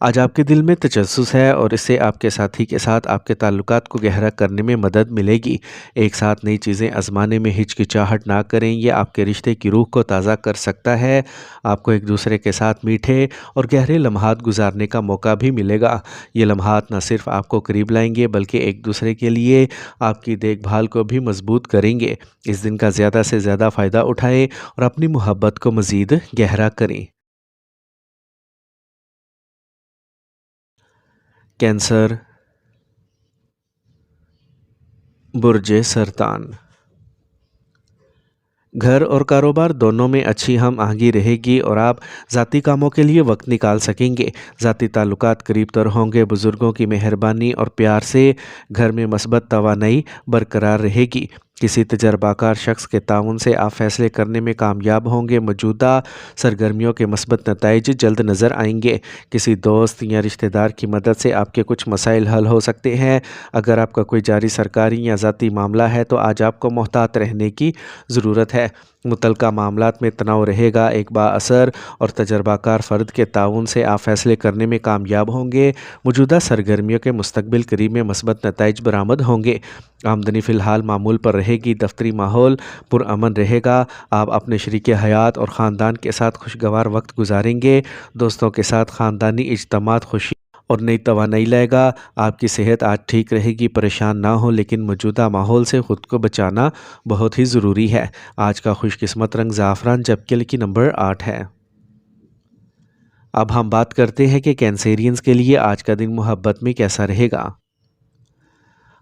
آج آپ کے دل میں تجسس ہے اور اس سے آپ کے ساتھی کے ساتھ آپ کے تعلقات کو گہرا کرنے میں مدد ملے گی۔ ایک ساتھ نئی چیزیں آزمانے میں ہچکچاہٹ نہ کریں، یہ آپ کے رشتے کی روح کو تازہ کر سکتا ہے۔ آپ کو ایک دوسرے کے ساتھ میٹھے اور گہرے لمحات گزارنے کا موقع بھی ملے گا۔ یہ لمحات نہ صرف آپ کو قریب لائیں گے بلکہ ایک دوسرے کے لیے آپ کی دیکھ بھال کو بھی مضبوط کریں گے۔ اس دن کا زیادہ سے زیادہ فائدہ اٹھائیں اور اپنی محبت کو مزید گہرا کریں۔ کینسر، برج سرطان۔ گھر اور کاروبار دونوں میں اچھی ہم آہنگی رہے گی اور آپ ذاتی کاموں کے لیے وقت نکال سکیں گے۔ ذاتی تعلقات قریب تر ہوں گے۔ بزرگوں کی مہربانی اور پیار سے گھر میں مثبت توانائی برقرار رہے گی۔ کسی تجربہ کار شخص کے تعاون سے آپ فیصلے کرنے میں کامیاب ہوں گے۔ موجودہ سرگرمیوں کے مثبت نتائج جلد نظر آئیں گے۔ کسی دوست یا رشتہ دار کی مدد سے آپ کے کچھ مسائل حل ہو سکتے ہیں۔ اگر آپ کا کوئی جاری سرکاری یا ذاتی معاملہ ہے تو آج آپ کو محتاط رہنے کی ضرورت ہے۔ متعلقہ معاملات میں تناؤ رہے گا۔ ایک بااثر اور تجربہ کار فرد کے تعاون سے آپ فیصلے کرنے میں کامیاب ہوں گے۔ موجودہ سرگرمیوں کے مستقبل قریب میں مثبت نتائج برآمد ہوں گے۔ آمدنی فی الحال معمول پر رہے گی۔ دفتری ماحول پرامن رہے گا۔ آپ اپنے شریک حیات اور خاندان کے ساتھ خوشگوار وقت گزاریں گے۔ دوستوں کے ساتھ خاندانی اجتماعات خوشی اور نئی توانائی لائے گا۔ آپ کی صحت آج ٹھیک رہے گی۔ پریشان نہ ہو لیکن موجودہ ماحول سے خود کو بچانا بہت ہی ضروری ہے۔ آج کا خوش قسمت رنگ زعفران جبکہ لکی نمبر 8 ہے۔ اب ہم بات کرتے ہیں کہ کینسیرینز کے لیے آج کا دن محبت میں کیسا رہے گا۔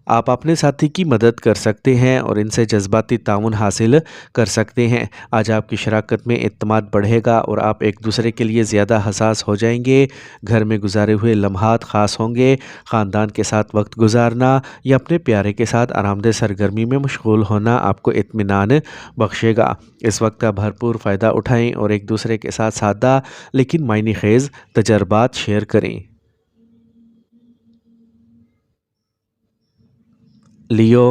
آپ اپنے ساتھی کی مدد کر سکتے ہیں اور ان سے جذباتی تعاون حاصل کر سکتے ہیں۔ آج آپ کی شراکت میں اعتماد بڑھے گا اور آپ ایک دوسرے کے لیے زیادہ حساس ہو جائیں گے۔ گھر میں گزارے ہوئے لمحات خاص ہوں گے۔ خاندان کے ساتھ وقت گزارنا یا اپنے پیارے کے ساتھ آرام دہ سرگرمی میں مشغول ہونا آپ کو اطمینان بخشے گا۔ اس وقت کا بھرپور فائدہ اٹھائیں اور ایک دوسرے کے ساتھ سادہ لیکن معنی خیز تجربات شیئر کریں۔ لیو،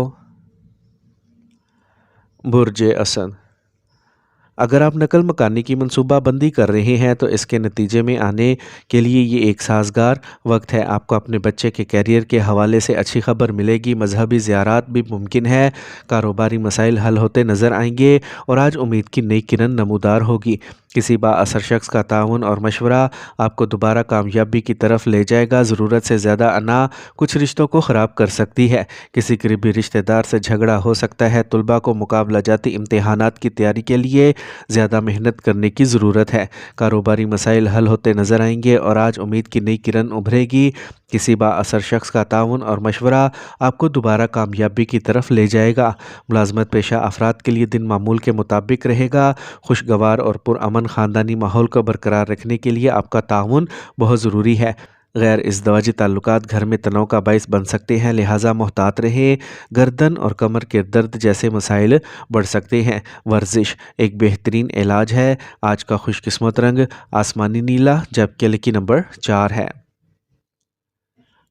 برج اسد۔ اگر آپ نقل مکانی کی منصوبہ بندی کر رہے ہیں تو اس کے نتیجے میں آنے کے لیے یہ ایک سازگار وقت ہے۔ آپ کو اپنے بچے کے کیریئر کے حوالے سے اچھی خبر ملے گی۔ مذہبی زیارات بھی ممکن ہے۔ کاروباری مسائل حل ہوتے نظر آئیں گے اور آج امید کی نئی کرن نمودار ہوگی۔ کسی بااثر شخص کا تعاون اور مشورہ آپ کو دوبارہ کامیابی کی طرف لے جائے گا۔ ضرورت سے زیادہ انا کچھ رشتوں کو خراب کر سکتی ہے۔ کسی قریبی رشتہ دار سے جھگڑا ہو سکتا ہے۔ طلباء کو مقابلہ جاتی امتحانات کی تیاری کے لیے زیادہ محنت کرنے کی ضرورت ہے۔ کاروباری مسائل حل ہوتے نظر آئیں گے اور آج امید کی نئی کرن ابھرے گی۔ کسی بااثر شخص کا تعاون اور مشورہ آپ کو دوبارہ کامیابی کی طرف لے جائے گا۔ ملازمت پیشہ افراد کے لیے دن معمول کے مطابق رہے گا۔ خوشگوار اور پرامن خاندانی ماحول کو برقرار رکھنے کے لیے آپ کا تعاون بہت ضروری ہے۔ غیر ازدواجی تعلقات گھر میں تناؤ کا باعث بن سکتے ہیں، لہٰذا محتاط رہیں۔ گردن اور کمر کے درد جیسے مسائل بڑھ سکتے ہیں۔ ورزش ایک بہترین علاج ہے۔ آج کا خوش قسمت رنگ آسمانی نیلا جبکہ لکی نمبر 4 ہے۔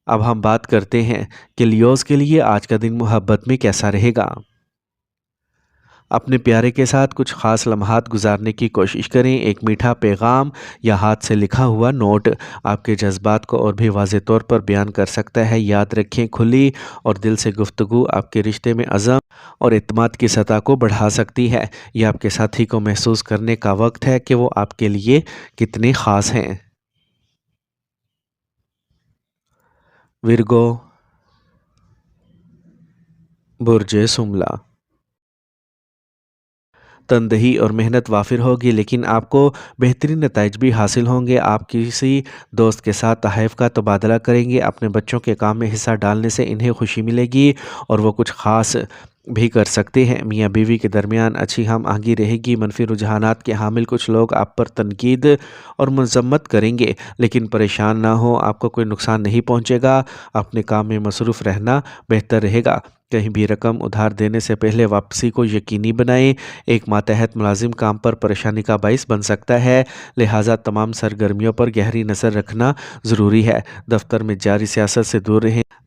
اب ہم بات کرتے ہیں کہ لیوز کے لیے آج کا دن محبت میں کیسا رہے گا۔ اپنے پیارے کے ساتھ کچھ خاص لمحات گزارنے کی کوشش کریں۔ ایک میٹھا پیغام یا ہاتھ سے لکھا ہوا نوٹ آپ کے جذبات کو اور بھی واضح طور پر بیان کر سکتا ہے۔ یاد رکھیں، کھلی اور دل سے گفتگو آپ کے رشتے میں عزم اور اعتماد کی سطح کو بڑھا سکتی ہے۔ یہ آپ کے ساتھی کو محسوس کرنے کا وقت ہے کہ وہ آپ کے لیے کتنے خاص ہیں۔ ورگو، برج سملا۔ تندہی اور محنت وافر ہوگی لیکن آپ کو بہترین نتائج بھی حاصل ہوں گے۔ آپ کسی دوست کے ساتھ تحائف کا تبادلہ کریں گے۔ اپنے بچوں کے کام میں حصہ ڈالنے سے انہیں خوشی ملے گی اور وہ کچھ خاص بھی کر سکتے ہیں۔ میاں بیوی کے درمیان اچھی ہم آہنگی رہے گی۔ منفی رجحانات کے حامل کچھ لوگ آپ پر تنقید اور مذمت کریں گے لیکن پریشان نہ ہو، آپ کو کوئی نقصان نہیں پہنچے گا۔ اپنے کام میں مصروف رہنا بہتر رہے گا۔ کہیں بھی رقم ادھار دینے سے پہلے واپسی کو یقینی بنائیں۔ ایک ماتحت ملازم کام پر پریشانی کا باعث بن سکتا ہے، لہٰذا تمام سرگرمیوں پر گہری نظر رکھنا ضروری ہے۔ دفتر میں جاری سیاست سے دور رہیں۔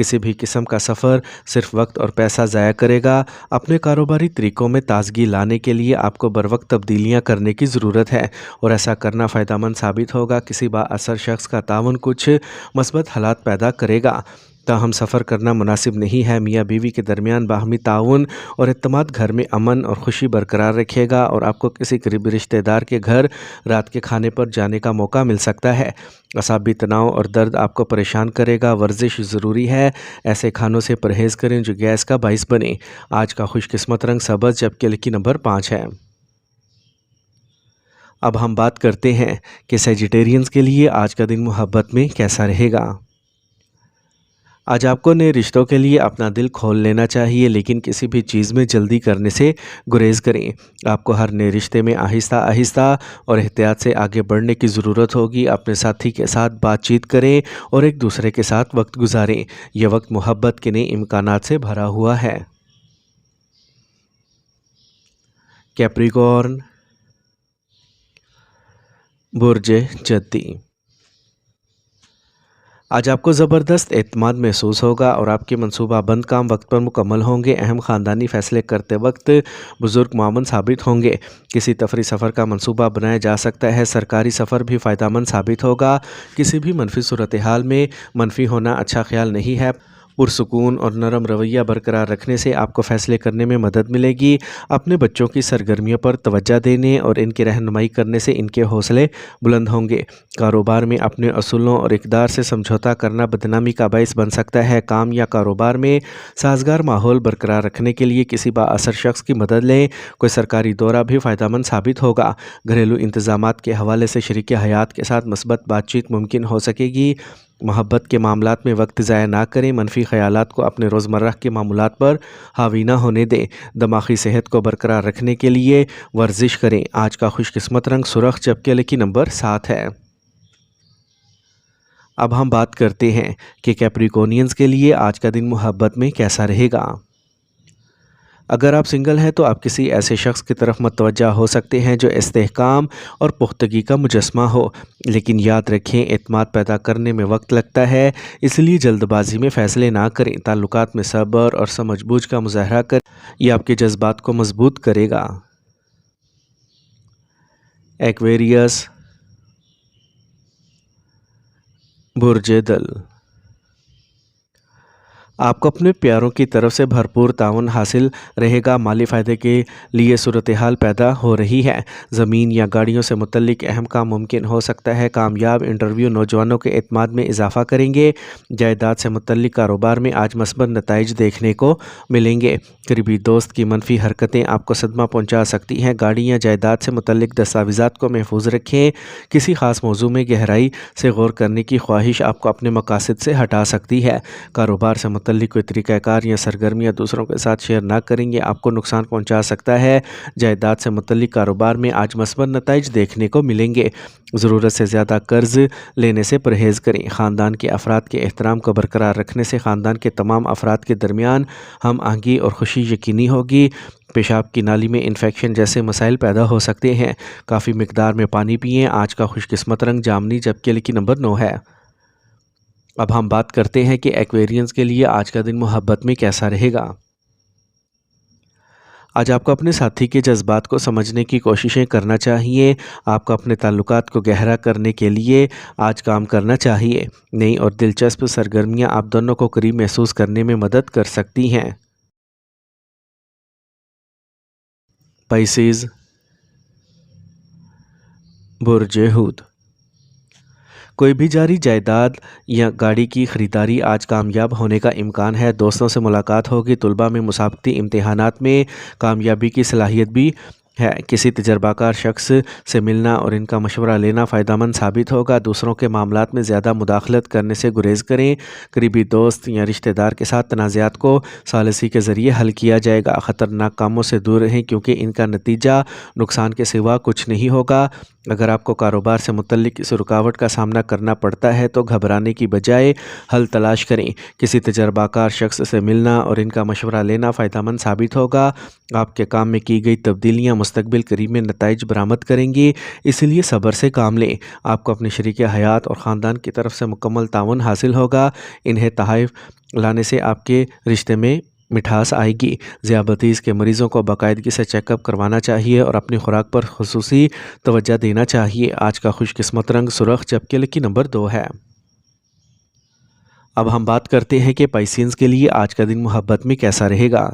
کسی بھی قسم کا سفر صرف وقت اور پیسہ ضائع کرے گا۔ اپنے کاروباری طریقوں میں تازگی لانے کے لیے آپ کو بروقت تبدیلیاں کرنے کی ضرورت ہے اور ایسا کرنا فائدہ مند ثابت ہوگا۔ کسی با اثر شخص کا تعاون کچھ مثبت حالات پیدا کرے گا۔ تاہم سفر کرنا مناسب نہیں ہے۔ میاں بیوی کے درمیان باہمی تعاون اور اعتماد گھر میں امن اور خوشی برقرار رکھے گا اور آپ کو کسی قریبی رشتہ دار کے گھر رات کے کھانے پر جانے کا موقع مل سکتا ہے۔ اعصابی تناؤ اور درد آپ کو پریشان کرے گا۔ ورزش ضروری ہے۔ ایسے کھانوں سے پرہیز کریں جو گیس کا باعث بنے۔ آج کا خوش قسمت رنگ سبز جبکہ لکی نمبر 5 ہے۔ اب ہم بات کرتے ہیں کہ سیجیٹیرینز کے لیے آج کا دن محبت میں کیسا رہے گا۔ آج آپ کو نئے رشتوں کے لیے اپنا دل کھول لینا چاہیے، لیکن کسی بھی چیز میں جلدی کرنے سے گریز کریں۔ آپ کو ہر نئے رشتے میں آہستہ آہستہ اور احتیاط سے آگے بڑھنے کی ضرورت ہوگی۔ اپنے ساتھی کے ساتھ بات چیت کریں اور ایک دوسرے کے ساتھ وقت گزاریں۔ یہ وقت محبت کے نئے امکانات سے بھرا ہوا ہے۔ کیپریکارن، برج جدی، آج آپ کو زبردست اعتماد محسوس ہوگا اور آپ کے منصوبہ بند کام وقت پر مکمل ہوں گے۔ اہم خاندانی فیصلے کرتے وقت بزرگ معاون ثابت ہوں گے۔ کسی تفریح سفر کا منصوبہ بنایا جا سکتا ہے۔ سرکاری سفر بھی فائدہ مند ثابت ہوگا۔ کسی بھی منفی صورتحال میں منفی ہونا اچھا خیال نہیں ہے۔ پرسکون اور نرم رویہ برقرار رکھنے سے آپ کو فیصلے کرنے میں مدد ملے گی۔ اپنے بچوں کی سرگرمیوں پر توجہ دینے اور ان کی رہنمائی کرنے سے ان کے حوصلے بلند ہوں گے۔ کاروبار میں اپنے اصولوں اور اقدار سے سمجھوتا کرنا بدنامی کا باعث بن سکتا ہے۔ کام یا کاروبار میں سازگار ماحول برقرار رکھنے کے لیے کسی با اثر شخص کی مدد لیں۔ کوئی سرکاری دورہ بھی فائدہ مند ثابت ہوگا۔ گھریلو انتظامات کے حوالے سے شریک حیات کے ساتھ مثبت بات چیت ممکن ہو سکے گی۔ محبت کے معاملات میں وقت ضائع نہ کریں۔ منفی خیالات کو اپنے روزمرہ کے معمولات پر حاوی نہ ہونے دیں۔ دماغی صحت کو برقرار رکھنے کے لیے ورزش کریں۔ آج کا خوش قسمت رنگ سرخ جبکہ لکی نمبر 7 ہے۔ اب ہم بات کرتے ہیں کہ کیپریکونینز کے لیے آج کا دن محبت میں کیسا رہے گا۔ اگر آپ سنگل ہیں تو آپ کسی ایسے شخص کی طرف متوجہ ہو سکتے ہیں جو استحکام اور پختگی کا مجسمہ ہو، لیکن یاد رکھیں اعتماد پیدا کرنے میں وقت لگتا ہے، اس لیے جلد بازی میں فیصلے نہ کریں۔ تعلقات میں صبر اور سمجھ بوجھ کا مظاہرہ کریں، یہ آپ کے جذبات کو مضبوط کرے گا۔ ایکویریس، برج دل، آپ کو اپنے پیاروں کی طرف سے بھرپور تعاون حاصل رہے گا۔ مالی فائدے کے لیے صورتحال پیدا ہو رہی ہے۔ زمین یا گاڑیوں سے متعلق اہم کام ممکن ہو سکتا ہے۔ کامیاب انٹرویو نوجوانوں کے اعتماد میں اضافہ کریں گے۔ جائیداد سے متعلق کاروبار میں آج مثبت نتائج دیکھنے کو ملیں گے۔ قریبی دوست کی منفی حرکتیں آپ کو صدمہ پہنچا سکتی ہیں۔ گاڑی یا جائیداد سے متعلق دستاویزات کو محفوظ رکھیں۔ کسی خاص موضوع میں گہرائی سے غور کرنے کی خواہش آپ کو اپنے مقاصد سے ہٹا سکتی ہے۔ کاروبار سے متعلق کوئی طریقہ کار یا سرگرمیاں دوسروں کے ساتھ شیئر نہ کریں گے، آپ کو نقصان پہنچا سکتا ہے۔ جائیداد سے متعلق کاروبار میں آج مثبت نتائج دیکھنے کو ملیں گے۔ ضرورت سے زیادہ قرض لینے سے پرہیز کریں۔ خاندان کے افراد کے احترام کو برقرار رکھنے سے خاندان کے تمام افراد کے درمیان ہم آہنگی اور خوشی یقینی ہوگی۔ پیشاب کی نالی میں انفیکشن جیسے مسائل پیدا ہو سکتے ہیں۔ کافی مقدار میں پانی پئیں۔ آج کا خوش قسمت رنگ جامنی جبکہ لکی نمبر 9 ہے۔ اب ہم بات کرتے ہیں کہ ایکویرینز کے لیے آج کا دن محبت میں کیسا رہے گا۔ آج آپ کو اپنے ساتھی کے جذبات کو سمجھنے کی کوششیں کرنا چاہیے۔ آپ کو اپنے تعلقات کو گہرا کرنے کے لیے آج کام کرنا چاہیے۔ نئی اور دلچسپ سرگرمیاں آپ دونوں کو قریب محسوس کرنے میں مدد کر سکتی ہیں۔ پائسیز، برج حوت، کوئی بھی جاری جائیداد یا گاڑی کی خریداری آج کامیاب ہونے کا امکان ہے۔ دوستوں سے ملاقات ہوگی۔ طلباء میں مسابقتی امتحانات میں کامیابی کی صلاحیت بھی ہے۔ کسی تجربہ کار شخص سے ملنا اور ان کا مشورہ لینا فائدہ مند ثابت ہوگا۔ دوسروں کے معاملات میں زیادہ مداخلت کرنے سے گریز کریں۔ قریبی دوست یا رشتہ دار کے ساتھ تنازعات کو ثالثی کے ذریعے حل کیا جائے گا۔ خطرناک کاموں سے دور رہیں کیونکہ ان کا نتیجہ نقصان کے سوا کچھ نہیں ہوگا۔ اگر آپ کو کاروبار سے متعلق اس رکاوٹ کا سامنا کرنا پڑتا ہے تو گھبرانے کی بجائے حل تلاش کریں۔ کسی تجربہ کار شخص سے ملنا اور ان کا مشورہ لینا فائدہ مند ثابت ہوگا۔ آپ کے کام میں کی گئی تبدیلیاں مستقبل قریب میں نتائج برآمد کریں گی، اس لیے صبر سے کام لیں۔ آپ کو اپنے شریک حیات اور خاندان کی طرف سے مکمل تعاون حاصل ہوگا۔ انہیں تحائف لانے سے آپ کے رشتے میں مٹھاس آئے گی۔ ذیابیطس کے مریضوں کو باقاعدگی سے چیک اپ کروانا چاہیے اور اپنی خوراک پر خصوصی توجہ دینا چاہیے۔ آج کا خوش قسمت رنگ سرخ جبکہ لکی نمبر 2 ہے۔ اب ہم بات کرتے ہیں کہ پائسینز کے لیے آج کا دن محبت میں کیسا رہے گا۔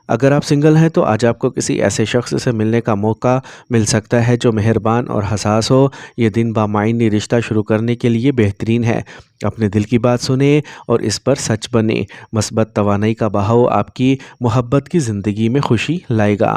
اگر آپ سنگل ہیں تو آج آپ کو کسی ایسے شخص سے ملنے کا موقع مل سکتا ہے جو مہربان اور حساس ہو۔ یہ دن بامعنی رشتہ شروع کرنے کے لیے بہترین ہے۔ اپنے دل کی بات سنیں اور اس پر سچ بنیں۔ مثبت توانائی کا بہاؤ آپ کی محبت کی زندگی میں خوشی لائے گا۔